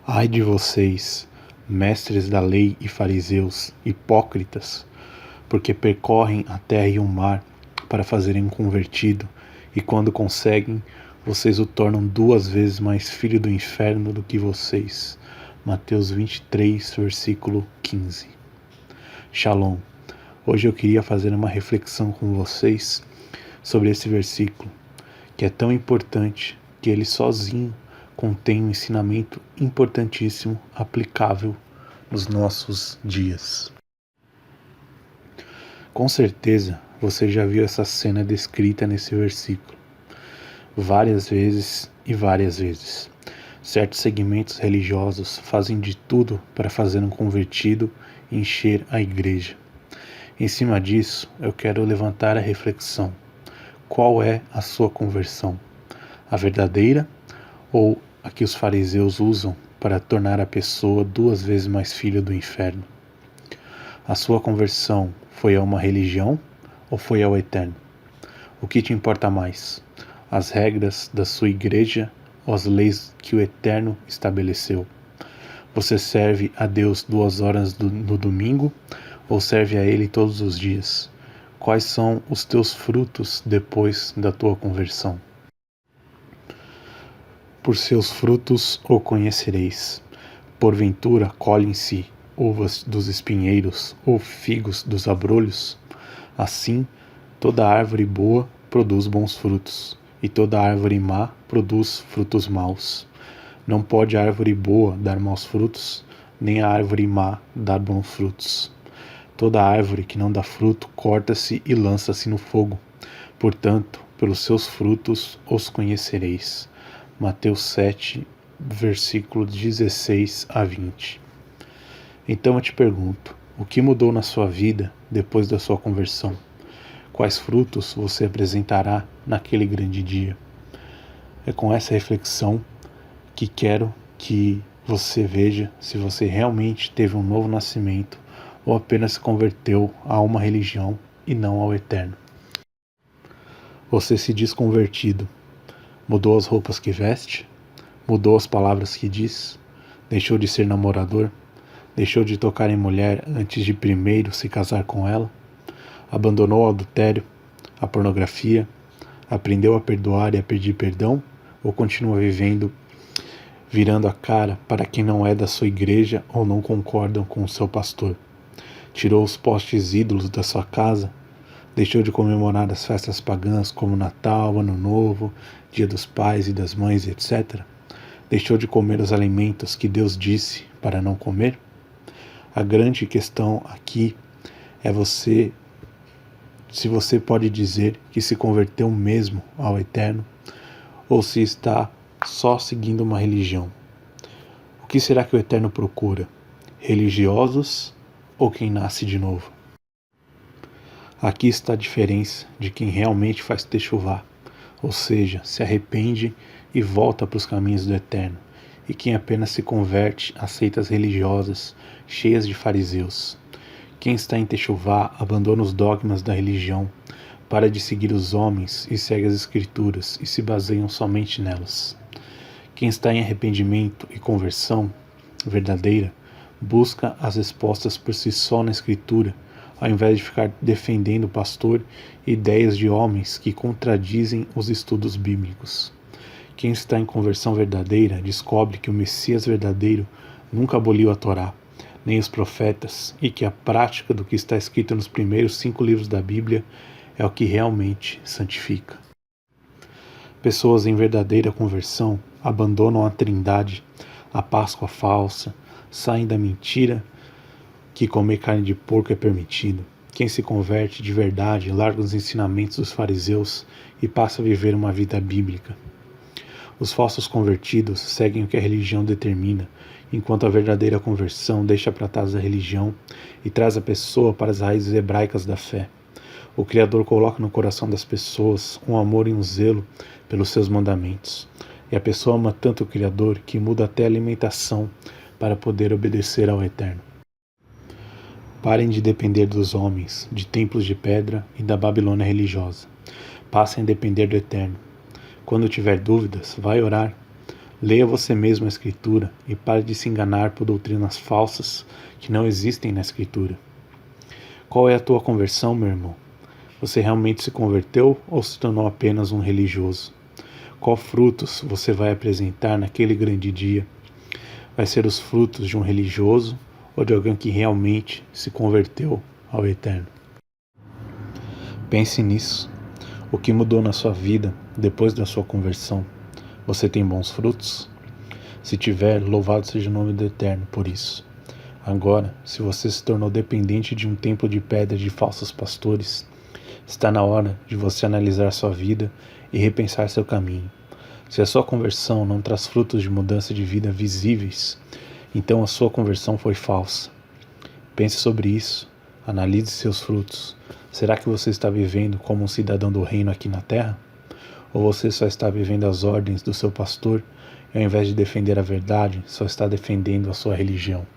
Ai de vocês, mestres da lei e fariseus, hipócritas, porque percorrem a terra e o mar para fazerem um convertido, e quando conseguem, vocês o tornam 2 vezes mais filho do inferno do que vocês. Mateus 23, versículo 15. Shalom. Hoje eu queria fazer uma reflexão com vocês sobre esse versículo, que é tão importante que ele sozinho contém um ensinamento importantíssimo, aplicável nos nossos dias. Com certeza você já viu essa cena descrita nesse versículo várias vezes e várias vezes. Certos segmentos religiosos fazem de tudo para fazer um convertido encher a igreja. Em cima disso, eu quero levantar a reflexão. Qual é a sua conversão? A verdadeira ou a que os fariseus usam para tornar a pessoa 2 vezes mais filho do inferno? A sua conversão foi a uma religião ou foi ao Eterno? O que te importa mais? As regras da sua igreja ou as leis que o Eterno estabeleceu? Você serve a Deus 2 horas no domingo ou serve a Ele todos os dias? Quais são os teus frutos depois da tua conversão? Por seus frutos o conhecereis. Porventura colhem-se uvas dos espinheiros ou figos dos abrolhos? Assim, toda árvore boa produz bons frutos, e toda árvore má produz frutos maus. Não pode a árvore boa dar maus frutos, nem a árvore má dar bons frutos. Toda árvore que não dá fruto corta-se e lança-se no fogo. Portanto, pelos seus frutos os conhecereis. Mateus 7, versículo 16 a 20. Então eu te pergunto, o que mudou na sua vida depois da sua conversão? Quais frutos você apresentará naquele grande dia? É com essa reflexão que quero que você veja se você realmente teve um novo nascimento ou apenas se converteu a uma religião e não ao Eterno. Você se diz convertido. Mudou as roupas que veste? Mudou as palavras que diz? Deixou de ser namorador? Deixou de tocar em mulher antes de primeiro se casar com ela? Abandonou o adultério, a pornografia? Aprendeu a perdoar e a pedir perdão? Ou continua vivendo, virando a cara para quem não é da sua igreja ou não concordam com o seu pastor? Tirou os postes ídolos da sua casa? Deixou de comemorar as festas pagãs como Natal, Ano Novo, Dia dos Pais e das Mães, etc.? Deixou de comer os alimentos que Deus disse para não comer? A grande questão aqui é se você pode dizer que se converteu mesmo ao Eterno ou se está só seguindo uma religião. O que será que o Eterno procura? Religiosos ou quem nasce de novo? Aqui está a diferença de quem realmente faz techuvá, ou seja, se arrepende e volta para os caminhos do Eterno, e quem apenas se converte a seitas religiosas cheias de fariseus. Quem está em techuvá abandona os dogmas da religião, para de seguir os homens e segue as escrituras e se baseiam somente nelas. Quem está em arrependimento e conversão verdadeira busca as respostas por si só na escritura, ao invés de ficar defendendo o pastor e ideias de homens que contradizem os estudos bíblicos. Quem está em conversão verdadeira descobre que o Messias verdadeiro nunca aboliu a Torá, nem os profetas, e que a prática do que está escrito nos primeiros 5 livros da Bíblia é o que realmente santifica. Pessoas em verdadeira conversão abandonam a Trindade, a Páscoa falsa, saem da mentira que comer carne de porco é permitido. Quem se converte de verdade larga os ensinamentos dos fariseus e passa a viver uma vida bíblica. Os falsos convertidos seguem o que a religião determina, enquanto a verdadeira conversão deixa para trás a religião e traz a pessoa para as raízes hebraicas da fé. O Criador coloca no coração das pessoas um amor e um zelo pelos seus mandamentos. E a pessoa ama tanto o Criador que muda até a alimentação para poder obedecer ao Eterno. Parem de depender dos homens, de templos de pedra e da Babilônia religiosa. Passem a depender do Eterno. Quando tiver dúvidas, vai orar. Leia você mesmo a Escritura e pare de se enganar por doutrinas falsas que não existem na Escritura. Qual é a tua conversão, meu irmão? Você realmente se converteu ou se tornou apenas um religioso? Qual frutos você vai apresentar naquele grande dia? Vai ser os frutos de um religioso ou de alguém que realmente se converteu ao Eterno? Pense nisso. O que mudou na sua vida depois da sua conversão? Você tem bons frutos? Se tiver, louvado seja o nome do Eterno por isso. Agora, se você se tornou dependente de um templo de pedra de falsos pastores, está na hora de você analisar sua vida e repensar seu caminho. Se a sua conversão não traz frutos de mudança de vida visíveis, então a sua conversão foi falsa. Pense sobre isso, analise seus frutos. Será que você está vivendo como um cidadão do reino aqui na terra? Ou você só está vivendo as ordens do seu pastor e ao invés de defender a verdade, só está defendendo a sua religião?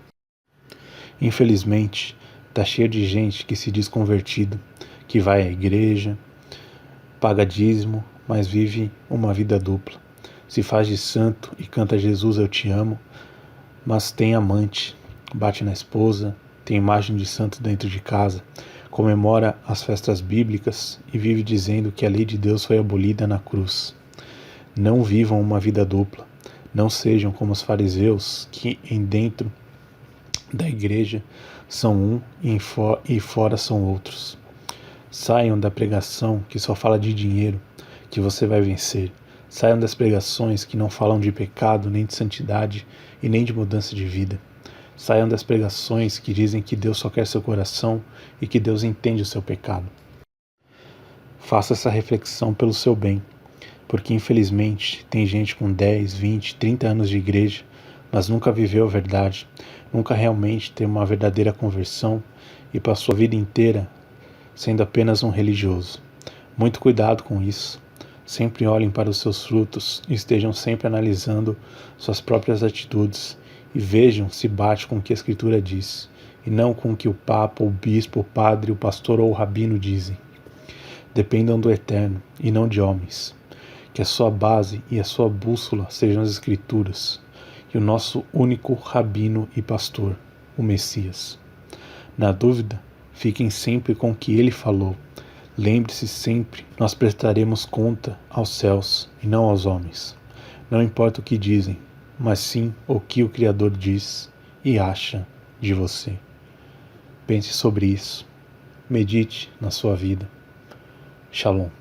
Infelizmente, está cheio de gente que se diz convertido, que vai à igreja, paga dízimo, mas vive uma vida dupla. Se faz de santo e canta Jesus eu te amo, mas tem amante, bate na esposa, tem imagem de santo dentro de casa, comemora as festas bíblicas e vive dizendo que a lei de Deus foi abolida na cruz. Não vivam uma vida dupla. Não sejam como os fariseus que em dentro da igreja são um e fora são outros. Saiam da pregação que só fala de dinheiro, que você vai vencer. Saiam das pregações que não falam de pecado, nem de santidade e nem de mudança de vida. Saiam das pregações que dizem que Deus só quer seu coração e que Deus entende o seu pecado. Faça essa reflexão pelo seu bem, porque infelizmente tem gente com 10, 20, 30 anos de igreja, mas nunca viveu a verdade, nunca realmente teve uma verdadeira conversão e passou a vida inteira sendo apenas um religioso. Muito cuidado com isso. Sempre olhem para os seus frutos e estejam sempre analisando suas próprias atitudes e vejam se bate com o que a Escritura diz e não com o que o Papa, o Bispo, o Padre, o Pastor ou o Rabino dizem. Dependam do Eterno e não de homens. Que a sua base e a sua bússola sejam as Escrituras e o nosso único Rabino e Pastor, o Messias. Na dúvida, fiquem sempre com o que ele falou. Lembre-se sempre, nós prestaremos conta aos céus e não aos homens. Não importa o que dizem, mas sim o que o Criador diz e acha de você. Pense sobre isso. Medite na sua vida. Shalom.